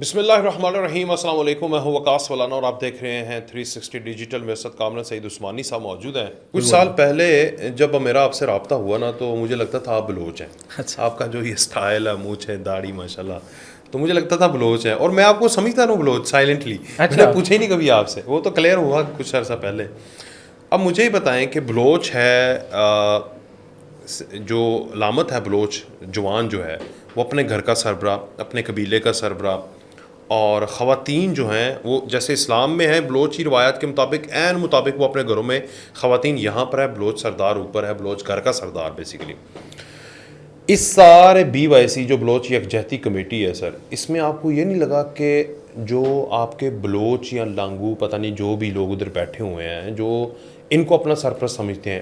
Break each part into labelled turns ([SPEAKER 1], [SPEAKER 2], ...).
[SPEAKER 1] بسم اللہ الرحمن الرحیم. السلام علیکم. میں ہوں وقاص ولانا اور آپ دیکھ رہے ہیں 360 ڈیجیٹل. میرے ساتھ کامران سعید عثمانی صاحب موجود ہیں. کچھ سال پہلے جب میرا آپ سے رابطہ ہوا نا تو مجھے لگتا تھا آپ بلوچ ہیں. آپ کا جو یہ اسٹائل ہے, مونچھ ہے, داڑھی ماشاءاللہ, تو مجھے لگتا تھا بلوچ ہیں. اور میں آپ کو سمجھتا ہوں بلوچ سائلنٹلی. میں نے پوچھا ہی نہیں کبھی آپ سے, وہ تو کلیئر ہوا کچھ عرصہ پہلے. اب مجھے ہی بتائیں کہ بلوچ ہے, جو علامت ہے بلوچ جوان جو ہے وہ اپنے گھر کا سربراہ, اپنے قبیلے کا سربراہ, اور خواتین جو ہیں وہ جیسے اسلام میں ہیں بلوچی روایات کے مطابق عین مطابق وہ اپنے گھروں میں خواتین یہاں پر ہے, بلوچ سردار اوپر ہے, بلوچ گھر کا سردار بیسیکلی. اس سارے BYC جو بلوچ یکجہتی کمیٹی ہے سر, اس میں آپ کو یہ نہیں لگا کہ جو آپ کے بلوچ یا لانگو پتہ نہیں جو بھی لوگ ادھر بیٹھے ہوئے ہیں جو ان کو اپنا سرپرست سمجھتے ہیں,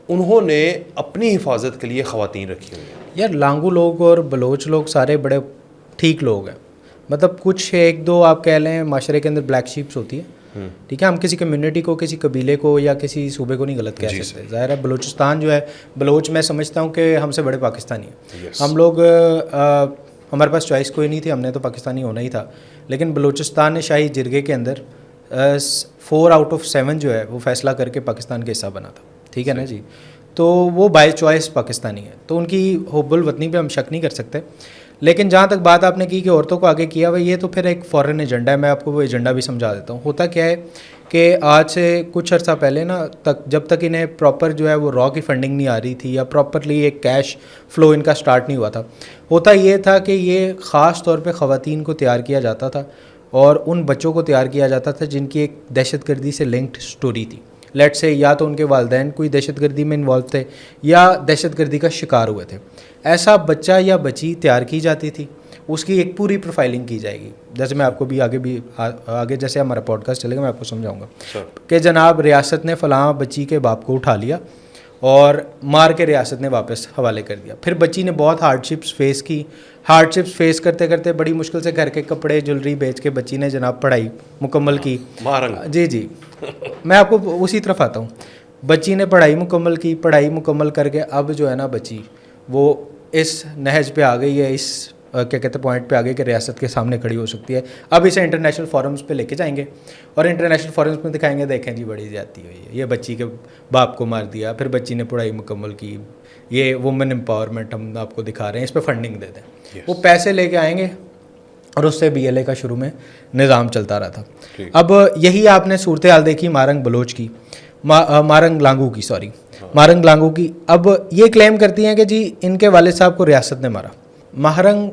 [SPEAKER 1] انہوں نے اپنی حفاظت کے لیے خواتین رکھی ہوئی ہیں؟
[SPEAKER 2] یار لانگو لوگ اور بلوچ لوگ سارے بڑے ٹھیک لوگ ہیں. مطلب کچھ ایک دو آپ کہہ لیں معاشرے کے اندر بلیک شیپس ہوتی ہیں, ٹھیک ہے. ہم کسی کمیونٹی کو, کسی قبیلے کو یا کسی صوبے کو نہیں غلط کہہ سکتے. ظاہر ہے بلوچستان جو ہے, بلوچ میں سمجھتا ہوں کہ ہم سے بڑے پاکستانی ہیں. ہم لوگ ہمارے پاس چوائس کوئی نہیں تھی, ہم نے تو پاکستانی ہونا ہی تھا. لیکن بلوچستان نے شاہی جرگے کے اندر 4 آؤٹ آف 7 جو ہے وہ فیصلہ کر کے پاکستان کا حصہ بنا تھا, ٹھیک ہے نا جی. تو وہ بائی چوائس پاکستانی ہے, تو ان کی حب الوطنی پہ ہم شک نہیں کر سکتے. لیکن جہاں تک بات آپ نے کی کہ عورتوں کو آگے کیا ہوا, یہ تو پھر ایک فورن ایجنڈا ہے. میں آپ کو وہ ایجنڈا بھی سمجھا دیتا ہوں. ہوتا کیا ہے کہ آج سے کچھ عرصہ پہلے نا جب تک انہیں پراپر جو ہے وہ را کی فنڈنگ نہیں آ رہی تھی یا پراپرلی ایک کیش فلو ان کا سٹارٹ نہیں ہوا تھا, ہوتا یہ تھا کہ یہ خاص طور پہ خواتین کو تیار کیا جاتا تھا اور ان بچوں کو تیار کیا جاتا تھا جن کی ایک دہشت گردی سے لنکڈ سٹوری تھی. لیٹ سے یا تو ان کے والدین کوئی دہشت گردی میں انوالو تھے یا دہشت گردی کا شکار ہوئے تھے. ایسا بچہ یا بچی تیار کی جاتی تھی, اس کی ایک پوری پروفائلنگ کی جائے گی. جیسے میں آپ کو بھی آگے جیسے ہمارا پوڈ کاسٹ چلے گا میں آپ کو سمجھاؤں گا کہ جناب ریاست نے فلاں بچی کے باپ کو اٹھا لیا اور مار کے ریاست نے واپس حوالے کر دیا. پھر بچی نے بہت ہارڈ شپس فیس کی. ہارڈ شپس فیس کرتے کرتے بڑی مشکل سے گھر کے کپڑے جولری بیچ کے بچی نے جناب پڑھائی مکمل کی. جی میں آپ کو اسی طرف آتا ہوں. بچی نے پڑھائی مکمل کی, پڑھائی مکمل کر کے اب جو ہے نا بچی وہ اس نہج پہ آ گئی ہے, اس کیا کہتے ہیں پوائنٹ پہ آ گئی کہ ریاست کے سامنے کھڑی ہو سکتی ہے. اب اسے انٹرنیشنل فورمز پہ لے کے جائیں گے اور انٹرنیشنل فورمز میں دکھائیں گے, دیکھیں جی بڑی زیادتی ہوئی ہے, یہ بچی کے باپ کو مار دیا, پھر بچی نے پڑھائی مکمل کی, یہ وومن امپاورمنٹ ہم آپ کو دکھا رہے ہیں, اس پہ فنڈنگ دے دیں. وہ پیسے لے کے آئیں گے اور اس سے BLA کا شروع میں نظام چلتا رہا تھا. اب یہی آپ نے صورتحال دیکھی مارنگ بلوچ کی, مارنگ لانگو کی, مارنگ لانگو کی. اب یہ کلیم کرتی ہیں کہ جی ان کے والد صاحب کو ریاست نے مارا. مارنگ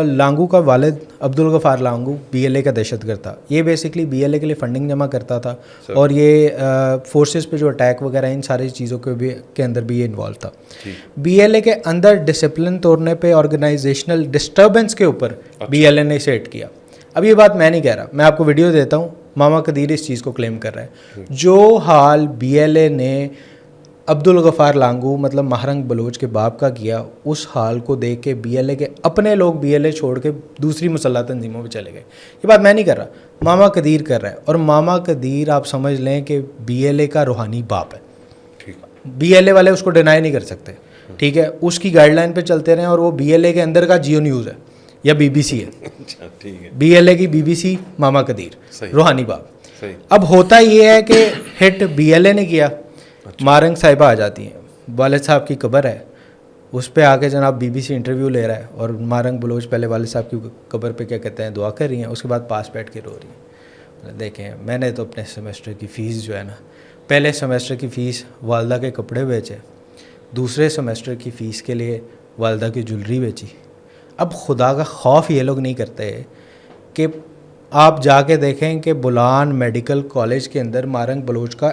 [SPEAKER 2] لانگو کا والد عبدالغفار لانگو BLA کا دہشت گرد تھا. یہ بیسکلی BLA کے لیے فنڈنگ جمع کرتا تھا اور یہ فورسز پہ جو اٹیک وغیرہ ان ساری چیزوں کے اندر بھی یہ انوالو تھا. BLA کے اندر ڈسپلن توڑنے پہ, آرگنائزیشنل ڈسٹربنس کے اوپر BLA نے سیٹ کیا. اب یہ بات میں نہیں کہہ رہا, میں آپ کو ویڈیو دیتا ہوں. ماما قدیر اس چیز کو کلیم کر رہا ہے. جو حال BLA نے عبدالغفار لانگو مطلب مہرنگ بلوچ کے باپ کا کیا, اس حال کو دیکھ کے BLA کے اپنے لوگ BLA چھوڑ کے دوسری مسلح تنظیموں میں چلے گئے. یہ بات میں نہیں کر رہا, ماما قدیر کر رہا ہے. اور ماما قدیر آپ سمجھ لیں کہ BLA کا روحانی باپ ہے. BLA والے اس کو ڈینائی نہیں کر سکتے, ٹھیک ہے. اس کی گائیڈ لائن پہ چلتے رہیں اور وہ BLA کے اندر کا جیو نیوز ہے یا BBC ہے. BLA کی BBC ماما قدیر روحانی باپ. اب ہوتا یہ ہے کہ ہٹ BLA نے کیا, مارنگ صاحبہ آ جاتی ہیں, والد صاحب کی قبر ہے, اس پہ آ کے جناب BBC انٹرویو لے رہا ہے اور مارنگ بلوچ پہلے والد صاحب کی قبر پہ کیا کہتے ہیں دعا کر رہی ہیں, اس کے بعد پاس بیٹھ کے رو رہی ہیں. دیکھیں میں نے تو اپنے سیمسٹر کی فیس جو ہے نا, پہلے سیمسٹر کی فیس والدہ کے کپڑے بیچے, دوسرے سیمسٹر کی فیس کے لیے والدہ کی جولری بیچی. اب خدا کا خوف یہ لوگ نہیں کرتے کہ آپ جا کے دیکھیں کہ بولان میڈیکل کالج کے اندر مارنگ بلوچ کا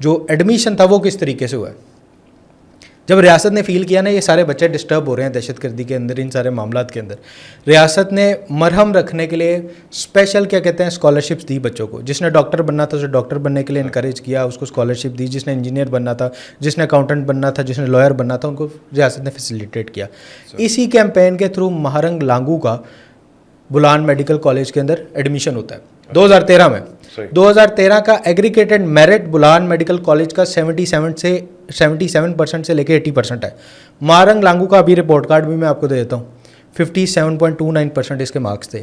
[SPEAKER 2] جو ایڈمیشن تھا وہ کس طریقے سے ہوا ہے. جب ریاست نے فیل کیا نا یہ سارے بچے ڈسٹرب ہو رہے ہیں دہشت گردی کے اندر, ان سارے معاملات کے اندر, ریاست نے مرہم رکھنے کے لیے اسپیشل کیا کہتے ہیں اسکالرشپس دی بچوں کو. جس نے ڈاکٹر بننا تھا اسے ڈاکٹر بننے کے لیے انکریج کیا, اس کو اسکالرشپ دی. جس نے انجینئر بننا تھا, جس نے اکاؤنٹنٹ بننا تھا, جس نے لائر بننا تھا, ان کو ریاست نے فیسیلیٹیٹ کیا. اسی کیمپین کے تھرو مہرنگ لانگو کا بولان میڈیکل کالج کے اندر ایڈمیشن ہوتا ہے 2013 میں. 2013 کا aggregated merit Bolan medical college کا 77% سے لے کے 80% ہے. مارنگ لانگو کا ابھی رپورٹ کارڈ بھی میں آپ کو دے دیتا ہوں, 57.29% اس کے مارکس تھے.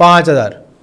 [SPEAKER 2] 5,000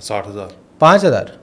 [SPEAKER 1] 60,000।
[SPEAKER 2] 5,000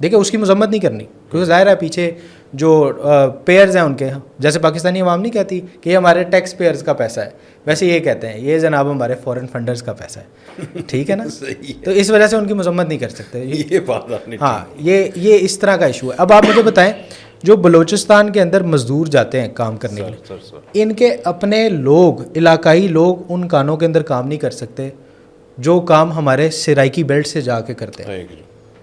[SPEAKER 2] دیکھیں اس کی مذمت نہیں کرنی کیونکہ ظاہر ہے پیچھے جو پیئرز ہیں ان کے، جیسے پاکستانی عوام نہیں کہتی کہ یہ ہمارے ٹیکس پیئرز کا پیسہ ہے، ویسے یہ کہتے ہیں یہ جناب ہمارے فورن فنڈرز کا پیسہ ہے، ٹھیک ہے نا. تو اس وجہ سے ان کی مذمت نہیں کر سکتے.
[SPEAKER 1] یہ بات آپ نے
[SPEAKER 2] ہاں یہ اس طرح کا ایشو ہے. اب آپ مجھے بتائیں جو بلوچستان کے اندر مزدور جاتے ہیں کام کرنے کے لیے، ان کے اپنے لوگ، علاقائی لوگ ان کانوں کے اندر کام نہیں کر سکتے جو کام ہمارے سرائکی بیلٹ سے جا کے کرتے ہیں،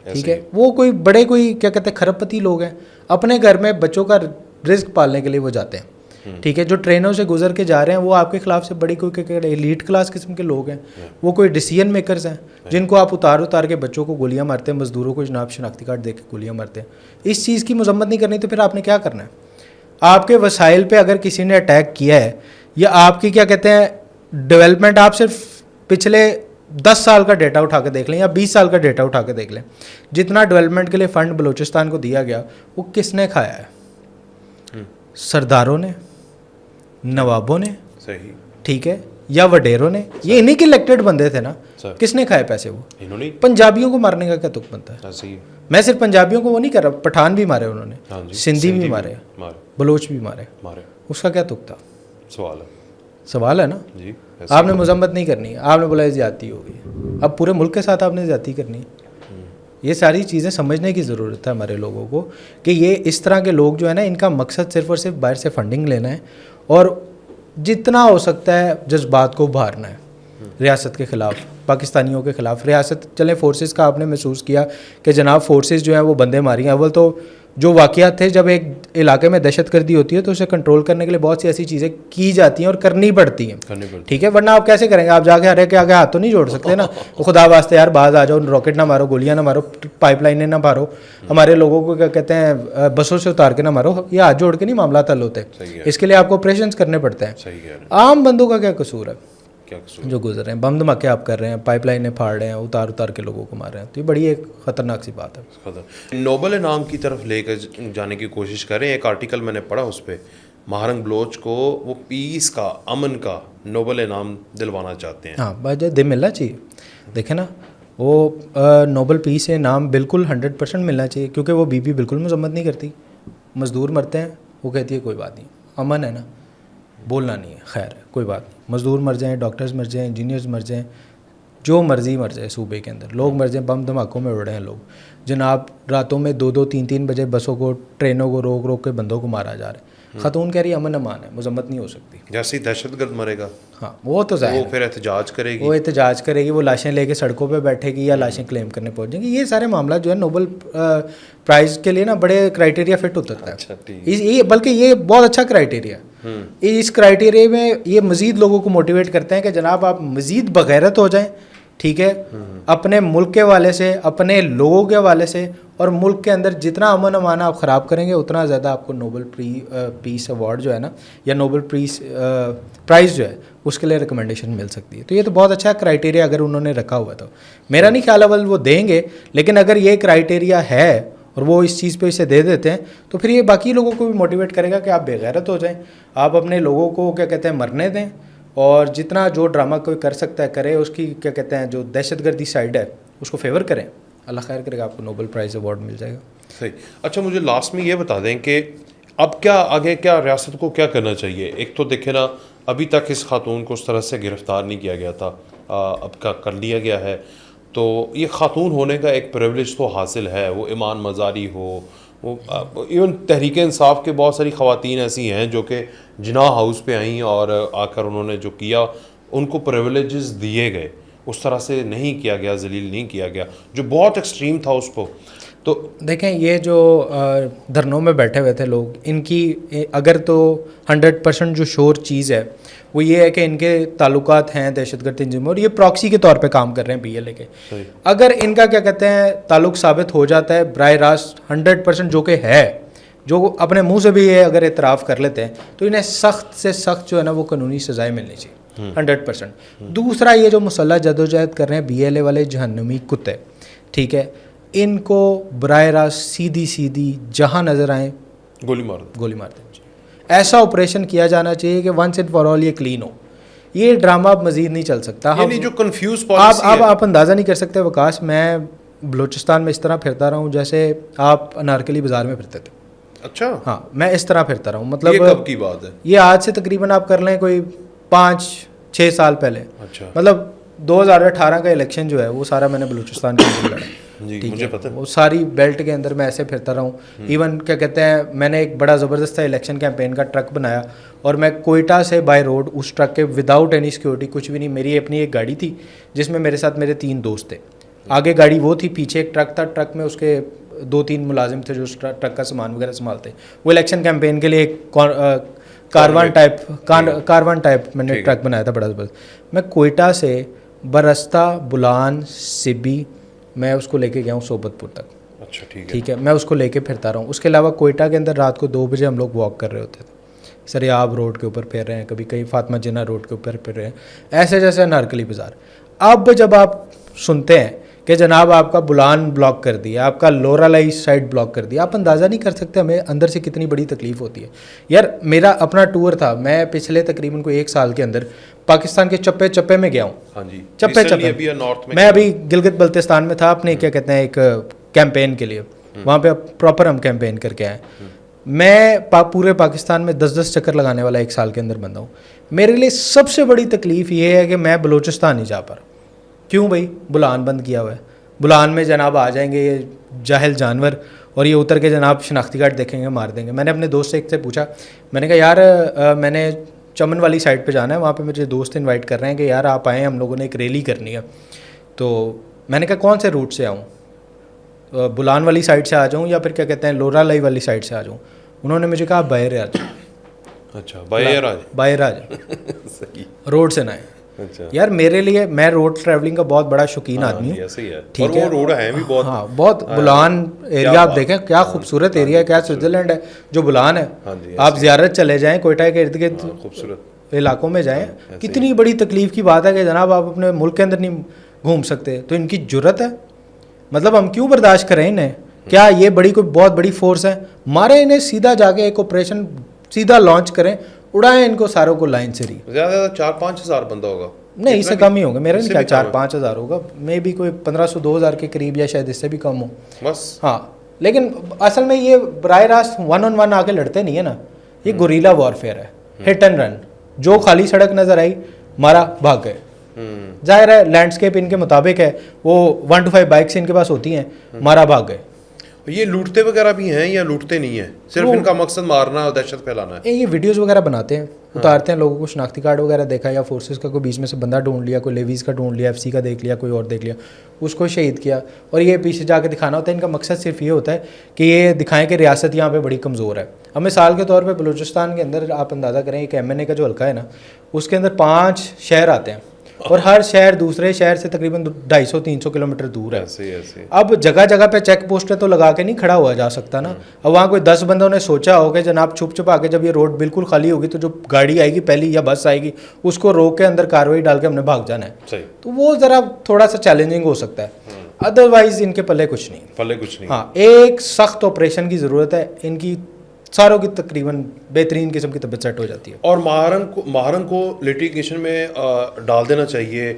[SPEAKER 2] ٹھیک ہے. وہ کوئی بڑے کوئی کیا کہتے ہیں کھرب پتی لوگ ہیں، اپنے گھر میں بچوں کا رزق پالنے کے لیے وہ جاتے ہیں، ٹھیک ہے. جو ٹرینوں سے گزر کے جا رہے ہیں وہ آپ کے خلاف سے بڑی کوئی ایلیٹ کلاس قسم کے لوگ ہیں، وہ کوئی ڈیسیژن میکرز ہیں جن کو آپ اتار کے بچوں کو گولیاں مارتے ہیں، مزدوروں کو جناب شناختی کارڈ دے کے گولیاں مارتے ہیں. اس چیز کی مذمت نہیں کرنی تو پھر آپ نے کیا کرنا ہے؟ آپ کے وسائل پہ اگر کسی نے اٹیک کیا ہے یا آپ کی کیا کہتے ہیں ڈیولپمنٹ، آپ صرف پچھلے 10 سال کا ڈیٹا اٹھا کے دیکھ لیں یا 20 سال کا ڈیٹا اٹھا کے دیکھ لیں، جتنا ڈیولپمنٹ کے لیے فنڈ بلوچستان کو دیا گیا وہ کس نے کھایا ہے؟ سرداروں نے، نوابوں نے،
[SPEAKER 1] صحیح،
[SPEAKER 2] ٹھیک ہے، یا وڈیروں نے. یہ انہی کے الیکٹڈ بندے تھے نا، کس نے کھائے پیسے؟ وہ
[SPEAKER 1] انہوں نے.
[SPEAKER 2] پنجابیوں کو مارنے کا کیا تک بنتا ہے؟ میں صرف پنجابیوں کو وہ نہیں کر رہا، پٹھان بھی مارے انہوں نے، سندھی بھی مارے، بلوچ بھی مارے، اس کا کیا تک تھا؟ سوال ہے نا. آپ نے مذمت نہیں کرنی، آپ نے بولا زیادتی ہوگی، اب پورے ملک کے ساتھ آپ نے زیادتی کرنی ہے. یہ ساری چیزیں سمجھنے کی ضرورت ہے ہمارے لوگوں کو کہ یہ اس طرح کے لوگ جو ہے نا ان کا مقصد صرف اور صرف باہر سے فنڈنگ لینا ہے اور جتنا ہو سکتا ہے جذبات کو ابھارنا ہے ریاست کے خلاف، پاکستانیوں کے خلاف. ریاست چلیں فورسز کا آپ نے محسوس کیا کہ جناب فورسز جو ہیں وہ بندے ماری ہیں. اول تو جو واقعات تھے جب ایک علاقے میں دہشت گردی ہوتی ہے تو اسے کنٹرول کرنے کے لیے بہت سی ایسی چیزیں کی جاتی ہیں اور کرنی پڑتی ہیں، ٹھیک ہے، ورنہ آپ کیسے کریں گے؟ آپ جا کے ہر ایک کے آگے ہاتھ تو نہیں جوڑ سکتے نا. خدا واسطے یار باز آ جاؤ، راکٹ نہ مارو، گولیاں نہ مارو، پائپ لائنیں نہ مارو، ہمارے لوگوں کو کیا کہتے ہیں بسوں سے اتار کے نہ مارو. یہ ہاتھ جوڑ کے نہیں معاملات حل ہوتے، اس کے لیے آپ کو آپریشنس کرنے پڑتے ہیں. عام بندوں کا کیا قصور ہے جو گزر رہے ہیں؟ بم دھماکے آپ کر رہے ہیں، پائپ لائنیں پھاڑ رہے ہیں، اتار کے لوگوں کو مار رہے ہیں. تو یہ بڑی ایک خطرناک سی بات ہے.
[SPEAKER 1] نوبل انعام کی طرف لے کر جانے کی کوشش کریں. ایک آرٹیکل میں نے پڑھا، اس پہ مہارنگ بلوچ کو وہ پیس کا، امن کا نوبل انعام دلوانا چاہتے ہیں.
[SPEAKER 2] ہاں بھائی دے ملنا چاہیے. دیکھیں نا وہ نوبل پیس انعام بالکل 100% ملنا چاہیے کیونکہ وہ بی بی بالکل مذمت نہیں کرتی. مزدور مرتے ہیں وہ کہتی ہے کوئی بات نہیں، امن ہے نا، بولنا نہیں ہے، خیر ہے کوئی بات نہیں. مزدور مر جائیں، ڈاکٹرز مر جائیں، انجینئرز مر جائیں، جو مرضی مر جائے صوبے کے اندر، لوگ مر جائیں، بم دھماکوں میں اڑ رہے ہیں لوگ جناب، راتوں میں 2-2 3-3 بجے بسوں کو، ٹرینوں کو روک کے بندوں کو مارا جا رہا ہے. خاتون کہہ رہی ہے امن امان ہے، مذمت نہیں ہو سکتی.
[SPEAKER 1] جیسے ہی دہشت گرد مرے گا،
[SPEAKER 2] ہاں وہ تو ظاہر
[SPEAKER 1] وہ پھر احتجاج کرے گی،
[SPEAKER 2] وہ احتجاج کرے گی، وہ لاشیں لے کے سڑکوں پہ بیٹھے گی یا لاشیں کلیم کرنے پہنچ جائیں گی. یہ سارے معاملات جو ہے نوبل پرائز کے لیے نا بڑے کرائٹیریا فٹ ہوتا ہے. بلکہ یہ بہت اچھا کرائٹیریا ہے. اس کرائٹیریا میں یہ مزید لوگوں کو موٹیویٹ کرتے ہیں کہ جناب آپ مزید بغیرت ہو جائیں، ٹھیک ہے، اپنے ملک کے حوالے سے، اپنے لوگوں کے حوالے سے، اور ملک کے اندر جتنا امن امان آپ خراب کریں گے اتنا زیادہ آپ کو نوبل پیس ایوارڈ جو ہے نا یا نوبل پرائز جو ہے اس کے لیے ریکمنڈیشن مل سکتی ہے. تو یہ تو بہت اچھا کرائٹیریا اگر انہوں نے رکھا ہوا تو میرا نہیں خیال اول وہ دیں گے، لیکن اگر یہ کرائٹیریا ہے اور وہ اس چیز پہ اسے دے دیتے ہیں تو پھر یہ باقی لوگوں کو بھی موٹیویٹ کرے گا کہ آپ بے غیرت ہو جائیں، آپ اپنے لوگوں کو کیا کہتے ہیں مرنے دیں، اور جتنا جو ڈرامہ کوئی کر سکتا ہے کرے، اس کی کیا کہتے ہیں جو دہشت گردی سائڈ ہے اس کو فیور کریں. اللہ خیر کرے گا، آپ کو نوبل پرائز ایوارڈ مل جائے گا.
[SPEAKER 1] صحیح. اچھا مجھے لاسٹ میں یہ بتا دیں کہ اب کیا آگے، کیا ریاست کو کیا کرنا چاہیے؟ ایک تو دیکھیں نا ابھی تک اس خاتون کو اس طرح سے گرفتار نہیں کیا گیا تھا، اب کا کر لیا گیا ہے، تو یہ خاتون ہونے کا ایک پریولیج تو حاصل ہے. وہ ایمان مزاری ہو، وہ ایون تحریک انصاف کے بہت ساری خواتین ایسی ہیں جو کہ جناح ہاؤس پہ آئیں اور آ کر انہوں نے جو کیا ان کو پریولیجز دیے گئے، اس طرح سے نہیں کیا گیا، ذلیل نہیں کیا گیا، جو بہت ایکسٹریم تھا اس کو. تو
[SPEAKER 2] دیکھیں یہ جو دھرنوں میں بیٹھے ہوئے تھے لوگ، ان کی اگر تو 100% جو شور چیز ہے وہ یہ ہے کہ ان کے تعلقات ہیں دہشت گرد تنظیموں اور یہ پراکسی کے طور پہ کام کر رہے ہیں پی ایل اے کے. اگر ان کا کیا کہتے ہیں تعلق ثابت ہو جاتا ہے براہ راست 100% جو کہ ہے، جو اپنے منہ سے بھی یہ اگر اعتراف کر لیتے ہیں تو انہیں سخت سے سخت جو ہے نا وہ قانونی سزائیں ملنی چاہیے 100%. دوسرا یہ جو مسلح جدوجہد کر رہے ہیں بی ایل اے والے جہنمی کتے، ٹھیک ہے، ان کو براہ راست سیدھی جہاں نظر آئیں گولی مار دیں. ایسا آپریشن کیا جانا چاہیے کہ ونس اینڈ فار آل یہ کلین ہو. یہ ڈرامہ اب مزید نہیں چل سکتا.
[SPEAKER 1] یعنی جو کنفیوز
[SPEAKER 2] آپ اندازہ نہیں کر سکتے وکاس. میں بلوچستان میں اس طرح پھرتا رہا ہوں جیسے آپ انارکلی بازار میں پھرتے تھے.
[SPEAKER 1] اچھا,
[SPEAKER 2] ہاں میں اس طرح پھرتا رہا ہوں. مطلب
[SPEAKER 1] یہ کب کی بات ہے؟
[SPEAKER 2] یہ آج سے تقریباً آپ کر لیں کوئی 5-6 سال پہلے.
[SPEAKER 1] اچھا,
[SPEAKER 2] مطلب 2018 کا الیکشن جو ہے وہ سارا میں نے بلوچستان کے اندر لڑا.
[SPEAKER 1] جی مجھے پتہ ہے.
[SPEAKER 2] وہ ساری بیلٹ کے اندر میں ایسے پھرتا رہا ہوں. ایون کیا کہتے ہیں, میں نے ایک بڑا زبردست الیکشن کیمپین کا ٹرک بنایا اور میں کوئٹہ سے بائی روڈ اس ٹرک کے وداؤٹ اینی سیکورٹی, کچھ بھی نہیں, میری اپنی ایک گاڑی تھی جس میں میرے ساتھ میرے 3 دوست تھے. آگے گاڑی وہ تھی, پیچھے ایک ٹرک تھا, ٹرک میں اس کے 2-3 ملازم تھے جو اس ٹرک کا سامان وغیرہ سنبھالتے. وہ الیکشن کیمپین کے لیے ایک کاروان ٹائپ میں نے ٹرک بنایا تھا بڑا زبردست. میں کوئٹہ سے برستہ بلان سبی میں اس کو لے کے گیا ہوں صوبت پور تک.
[SPEAKER 1] اچھا
[SPEAKER 2] ٹھیک ہے, میں اس کو لے کے پھرتا رہا ہوں. اس کے علاوہ کوئٹہ کے اندر رات کو 2 بجے ہم لوگ واک کر رہے ہوتے تھے. سریاب روڈ کے اوپر پھر رہے ہیں, کبھی کہیں فاطمہ جناح روڈ کے اوپر پھر رہے ہیں, ایسے جیسے انارکلی بازار. اب جب آپ سنتے ہیں کہ جناب آپ کا بلان بلاک کر دیا, آپ کا لورا لائی سائڈ بلاک کر دیا, آپ اندازہ نہیں کر سکتے ہمیں اندر سے کتنی بڑی تکلیف ہوتی ہے. یار میرا اپنا ٹور تھا, میں پچھلے تقریباً کوئی 1 سال کے اندر پاکستان کے چپے چپے میں گیا ہوں.
[SPEAKER 1] ہاں جی,
[SPEAKER 2] چپے میں ابھی گلگت بلتستان میں تھا اپنے کیا کہتے ہیں ایک کیمپین کے لیے, وہاں پہ پراپر ہم کیمپین کر کے آئے. میں پورے پاکستان میں 10 چکر لگانے والا 1 سال کے اندر بندہ ہوں. میرے لیے سب سے بڑی تکلیف یہ ہے کہ میں بلوچستان نہیں جا پا رہا. کیوں بھائی؟ بلان بند کیا ہوا ہے. بلان میں جناب آ جائیں گے یہ جاہل جانور اور یہ اتر کے جناب شناختی کارڈ دیکھیں گے, مار دیں گے. میں نے اپنے دوست سے ایک سے پوچھا, میں نے کہا یار میں نے چمن والی سائڈ پہ جانا ہے, وہاں پہ مجھے دوست انوائٹ کر رہے ہیں کہ یار آپ آئیں, ہم لوگوں نے ایک ریلی کرنی ہے. تو میں نے کہا کون سے روٹ سے آؤں, بلان والی سائڈ سے آ جاؤں یا پھر کیا کہتے ہیں لورا لائی والی سائڈ سے آ جاؤں؟ انہوں نے مجھے کہا باہر آ جاؤ.
[SPEAKER 1] اچھا, باہر
[SPEAKER 2] آ جاؤ, روڈ سے نہ آئے. یار میرے لیے, میں روڈ ٹریولنگ کا بہت بڑا شوقین آدمی ہوں.
[SPEAKER 1] ٹھیک ہے, روڈ ہے بھی بہت.
[SPEAKER 2] ہاں بہت. بلان ایریا آپ دیکھیں کیا خوبصورت ایریا ہے, کیا سوئٹزرلینڈ ہے جو بلان ہے. آپ زیارت چلے جائیں کوئٹہ کے ارد گرد خوبصورت علاقوں میں جائیں, کتنی بڑی تکلیف کی بات ہے کہ جناب آپ اپنے ملک کے اندر نہیں گھوم سکتے. تو ان کی جرت ہے, مطلب ہم کیوں برداشت کریں انہیں؟ کیا یہ بڑی کوئی بہت بڑی فورس ہے؟ مارے انہیں سیدھا جا کے ایک آپریشن سیدھا لانچ کریں, اڑائیں ان کو ساروں کو لائن سے.
[SPEAKER 1] زیادہ 4-5 ہزار بندہ ہوگا,
[SPEAKER 2] نہیں اس سے کم ہی ہوگا. میرا نہیں کیا 4-5 ہزار ہوگا, میں بھی کوئی 1500-2000 کے قریب یا شاید اس سے بھی کم ہو
[SPEAKER 1] بس.
[SPEAKER 2] ہاں لیکن اصل میں یہ براہ راست 1-on-1 آ کے لڑتے نہیں ہے نا, یہ گوریلا وارفیئر ہے, ہٹ اینڈ رن. جو خالی سڑک نظر آئی مارا, بھاگ گئے. ظاہر ہے لینڈسکیپ ان کے مطابق ہے, وہ 1 to 5 بائکس ان کے پاس ہوتی ہیں, مارا بھاگ گئے.
[SPEAKER 1] یہ لوٹتے وغیرہ بھی ہیں یا لوٹتے نہیں ہیں, صرف ان کا مقصد مارنا اور دہشت پھیلانا ہے؟
[SPEAKER 2] یہ ویڈیوز وغیرہ بناتے ہیں, اتارتے ہیں لوگوں کو, شناختی کارڈ وغیرہ دیکھا یا فورسز کا کوئی بیچ میں سے بندہ ڈھونڈ لیا, کوئی لیویز کا ڈھونڈ لیا, FC کا دیکھ لیا, کوئی اور دیکھ لیا, اس کو شہید کیا, اور یہ پیچھے جا کے دکھانا ہوتا ہے. ان کا مقصد صرف یہ ہوتا ہے کہ یہ دکھائیں کہ ریاست یہاں پہ بڑی کمزور ہے. اب مثال کے طور پہ بلوچستان کے اندر آپ اندازہ کریں ایک MNA کا جو حلقہ ہے نا, اس کے اندر 5 شہر آتے ہیں اور ہر شہر دوسرے شہر سے تقریباً 250-300 کلومیٹر دور ہے. اب جگہ جگہ پہ چیک پوسٹیں تو لگا کے نہیں کھڑا ہوا جا سکتا نا. اب وہاں کوئی 10 بندوں نے سوچا ہو کہ جناب چھپ چھپا کے جب یہ روڈ بالکل خالی ہوگی تو جو گاڑی آئے گی پہلی یا بس آئے گی اس کو روک کے اندر کاروائی ڈال کے ہم نے بھاگ جانا ہے. تو وہ ذرا تھوڑا سا چیلنجنگ ہو سکتا ہے, ادروائز ان کے پلے کچھ نہیں. ہاں ایک سخت آپریشن کی ضرورت ہے, ان کی ساروں کی تقریباً بہترین قسم کی طبیعت سیٹ ہو جاتی ہے.
[SPEAKER 1] اور ماہرن کو لیٹیگیشن میں ڈال دینا چاہیے,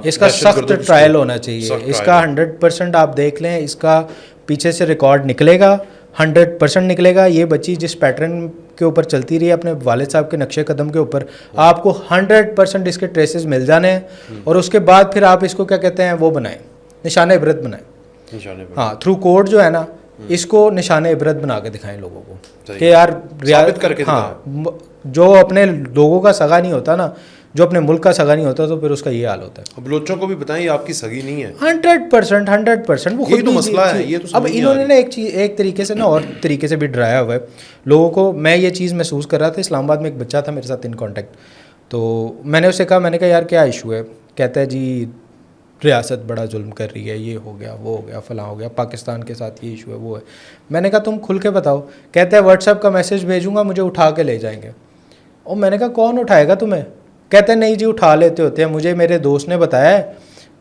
[SPEAKER 2] اس کا سخت ٹرائل ہونا چاہیے. اس کا 100% آپ دیکھ لیں, اس کا پیچھے سے ریکارڈ نکلے گا, 100% نکلے گا. یہ بچی جس پیٹرن کے اوپر چلتی رہی اپنے والد صاحب کے نقشے قدم کے اوپر, آپ کو 100% اس کے ٹریسز مل جانے ہیں. اور اس کے بعد پھر آپ اس کو کیا کہتے ہیں وہ بنائیں, نشان عبرت بنائیں. ہاں تھرو کوڈ جو ہے نا, اس کو نشان عبرت بنا کے دکھائیں لوگوں کو کہ یار ثابت کر کے. ہاں جو اپنے لوگوں کا سگا نہیں ہوتا نا, جو اپنے ملک کا سگا نہیں ہوتا, تو پھر اس کا یہ حال ہوتا ہے.
[SPEAKER 1] بلوچوں کو بھی بتائیں یہ آپ کی سگی نہیں ہے.
[SPEAKER 2] 100% وہ خود مسئلہ ہے. اب انہوں نے ایک طریقے سے نا اور طریقے سے بھی ڈرایا ہوا ہے لوگوں کو. میں یہ چیز محسوس کر رہا تھا, اسلام آباد میں ایک بچہ تھا میرے ساتھ ان کانٹیکٹ, تو میں نے اسے کہا, میں نے کہا یار کیا ایشو ہے؟ کہتا ہے جی ریاست بڑا ظلم کر رہی ہے, یہ ہو گیا وہ ہو گیا فلاں ہو گیا, پاکستان کے ساتھ یہ ایشو ہے وہ ہے. میں نے کہا تم کھل کے بتاؤ. کہتا ہے واٹس ایپ کا میسج بھیجوں گا, مجھے اٹھا کے لے جائیں گے. اور میں نے کہا کون اٹھائے گا تمہیں؟ کہتے ہیں نہیں جی اٹھا لیتے ہوتے ہیں, مجھے میرے دوست نے بتایا ہے,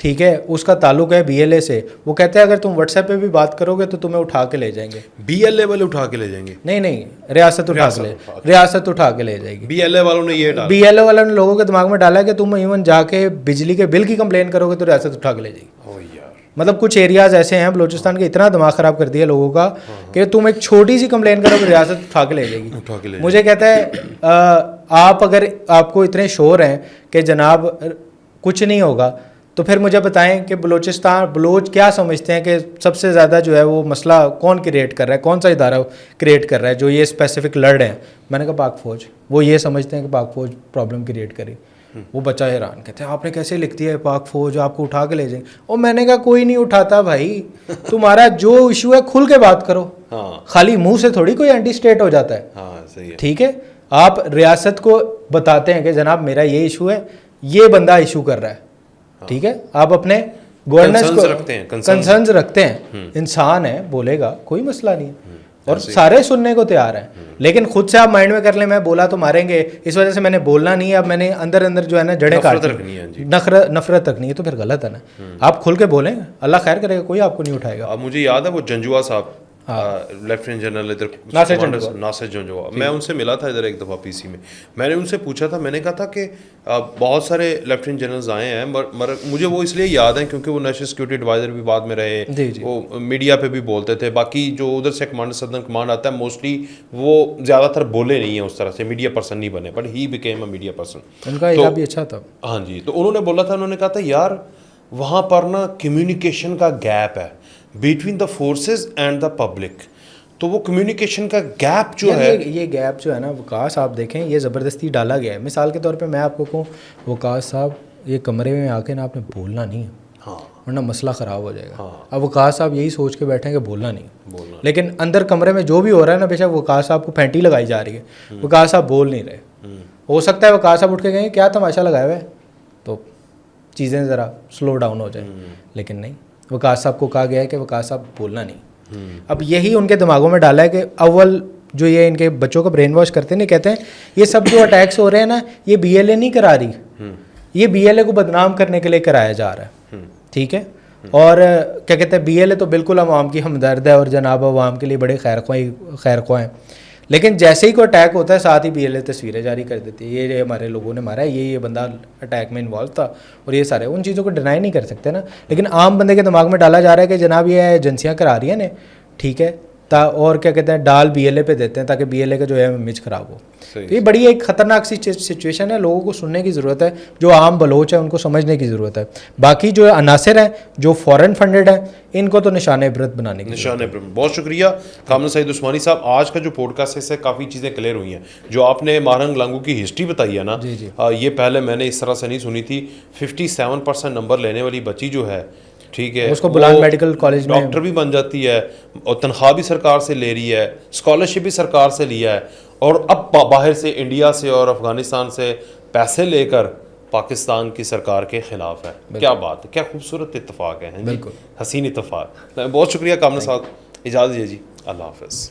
[SPEAKER 2] ٹھیک ہے, اس کا تعلق ہے BLA سے. وہ کہتے ہیں اگر تم واٹس ایپ پہ بھی بات کرو گے تو تمہیں اٹھا کے لے جائیں گے.
[SPEAKER 1] BLA والے اٹھا کے لے جائیں گے؟
[SPEAKER 2] نہیں, ریاست اٹھا کے لے جائے گی.
[SPEAKER 1] BLA والوں نے یہ ڈالا,
[SPEAKER 2] BLA والوں نے لوگوں کے دماغ میں ڈالا ہے کہ تم ایون جا کے بجلی کے بل کی کمپلین کرو گے تو ریاست اٹھا کے لے جائے گی. مطلب کچھ ایریاز ایسے ہیں بلوچستان کے اتنا دماغ خراب کر دیا لوگوں کا کہ تم ایک چھوٹی سی کمپلین کرو کہ ریاست اٹھا کے لے جائے گی. مجھے کہتا ہے آپ اگر آپ کو اتنے شور ہیں کہ جناب کچھ نہیں ہوگا تو پھر مجھے بتائیں کہ بلوچ کیا سمجھتے ہیں کہ سب سے زیادہ جو ہے وہ مسئلہ کون کریٹ کر رہا ہے, کون سا ادارہ کریٹ کر رہا ہے جو یہ اسپیسیفک لڑ رہے ہیں. میں نے کہا پاک فوج. وہ یہ سمجھتے ہیں کہ پاک فوج پرابلم کریٹ کرے. وہ بچہ حیران کہتے ہیں آپ نے کیسے لکھ دیا ہے پاک فوج آپ کو اٹھا کے لے جائیں. اور میں نے کہا کوئی نہیں اٹھاتا بھائی, تمہارا جو ایشو ہے کھل کے بات کرو, خالی منہ سے تھوڑی کوئی اینٹی اسٹیٹ ہو جاتا ہے. ٹھیک ہے, آپ ریاست کو بتاتے ہیں کہ جناب میرا یہ ایشو ہے, یہ بندہ ایشو کر رہا ہے. ٹھیک ہے, آپ اپنے گورننس کو کنسرنز رکھتے ہیں, انسان ہے بولے گا کوئی مسئلہ نہیں ہے اور سارے سننے کو تیار ہیں. لیکن خود سے آپ مائنڈ میں کر لیں میں بولا تو ماریں گے, اس وجہ سے میں نے بولنا نہیں ہے, اب میں نے اندر جو ہے نا جڑیں کاٹ نفرت رکھنی ہے, تو پھر غلط ہے نا. آپ کھل کے بولیں, اللہ خیر کرے گا, کوئی آپ کو نہیں اٹھائے گا.
[SPEAKER 1] اب مجھے یاد ہے وہ جنجوا صاحب لیفٹیننٹ جنرل ادھر ناصر جنجوا, میں ان سے ملا تھا ادھر ایک دفعہ پی سی میں. میں نے ان سے پوچھا تھا, میں نے کہا تھا کہ بہت سارے لیفٹیننٹ جنرلز آئے ہیں, مجھے وہ اس لیے یاد ہیں کیونکہ وہ نیشنل سیکورٹی ایڈوائزر بھی بعد میں رہے, وہ میڈیا پہ بھی بولتے تھے. باقی جو ادھر سے کمانڈر سدرن کمانڈ آتا ہے موسٹلی وہ زیادہ تر بولے نہیں ہیں اس طرح سے, میڈیا پرسن نہیں بنے, but he became a media person.
[SPEAKER 2] ان کا ایجا بھی اچھا تھا.
[SPEAKER 1] ہاں جی, تو انہوں نے بولا تھا, انہوں نے کہا تھا یار وہاں پر نا کمیونیکیشن کا گیپ ہے between the forces and the public. تو وہ کمیونیکیشن کا گیپ جو ہے,
[SPEAKER 2] یہ گیپ جو ہے نا وقاص آپ دیکھیں یہ زبردستی ڈالا گیا ہے. مثال کے طور پہ میں آپ کو کہوں وقاص صاحب یہ کمرے میں آ کے نا آپ نے بولنا نہیں ہے, ورنہ مسئلہ خراب ہو جائے گا. اب وقاص صاحب یہی سوچ کے بیٹھے ہیں کہ بولنا نہیں, لیکن اندر کمرے میں جو بھی ہو رہا ہے نا, بے شک وقاص صاحب کو پھینٹی لگائی جا رہی ہے, وقاص صاحب بول نہیں رہے. ہو سکتا ہے وقاص صاحب اٹھ کے کہیں کیا تماشا لگایا ہوا ہے تو چیزیں ذرا سلو ڈاؤن ہو جائیں, لیکن نہیں, وقاص صاحب کو کہا گیا ہے کہ وقاص صاحب بولنا نہیں. اب یہی ان کے دماغوں میں ڈالا ہے کہ اول جو یہ ان کے بچوں کا برین واش کرتے ہیں, کہتے ہیں یہ سب جو اٹیکس ہو رہے ہیں نا یہ بی ایل اے نہیں کرا رہی, یہ بی ایل اے کو بدنام کرنے کے لیے کرایا جا رہا ہے. ٹھیک ہے, اور کیا کہتے ہیں بی ایل اے تو بالکل عوام کی ہمدرد ہے اور جناب عوام کے لیے بڑے خیر خواہ ہیں, لیکن جیسے ہی کوئی اٹیک ہوتا ہے ساتھ ہی بی ایل اے تصویریں جاری کر دیتی ہے, یہ ہمارے لوگوں نے مارا ہے, یہ بندہ اٹیک میں انوالو تھا, اور یہ سارے ان چیزوں کو ڈینائی نہیں کر سکتے نا. لیکن عام بندے کے دماغ میں ڈالا جا رہا ہے کہ جناب یہ ایجنسیاں کرا رہی ہیں نا, ٹھیک ہے, اور کیا کہتے ہیں ڈال بی ایل اے پہ دیتے ہیں تاکہ بی ایل اے کا جو ہے امیج خراب ہو. تو یہ بڑی ایک خطرناک سی سچویشن ہے, لوگوں کو سننے کی ضرورت ہے, جو عام بلوچ ہے ان کو سمجھنے کی ضرورت ہے. باقی جو عناصر ہیں جو فورن فنڈڈ ہیں ان کو تو نشان عبرت بنانے کی
[SPEAKER 1] نشان عبرت. بہت شکریہ کامل سعید عثمانی صاحب. آج کا جو پوڈ کاسٹ ہے اس سے کافی چیزیں کلیئر ہوئی ہیں. جو آپ نے مارنگ لانگو کی ہسٹری بتائی ہے نا, یہ پہلے میں نے اس طرح سے نہیں سنی تھی. 57% نمبر لینے والی بچی جو ہے, ٹھیک ہے,
[SPEAKER 2] اس کو بلان میڈیکل کالج میں
[SPEAKER 1] ڈاکٹر بھی بن جاتی ہے, اور تنخواہ بھی سرکار سے لے رہی ہے, اسکالرشپ بھی سرکار سے لیا ہے, اور اب باہر سے انڈیا سے اور افغانستان سے پیسے لے کر پاکستان کی سرکار کے خلاف ہے. کیا بات ہے, کیا خوبصورت اتفاق ہے, بالکل حسین اتفاق. بہت شکریہ کامل صاحب, اجازت دیجیے جی, اللہ حافظ.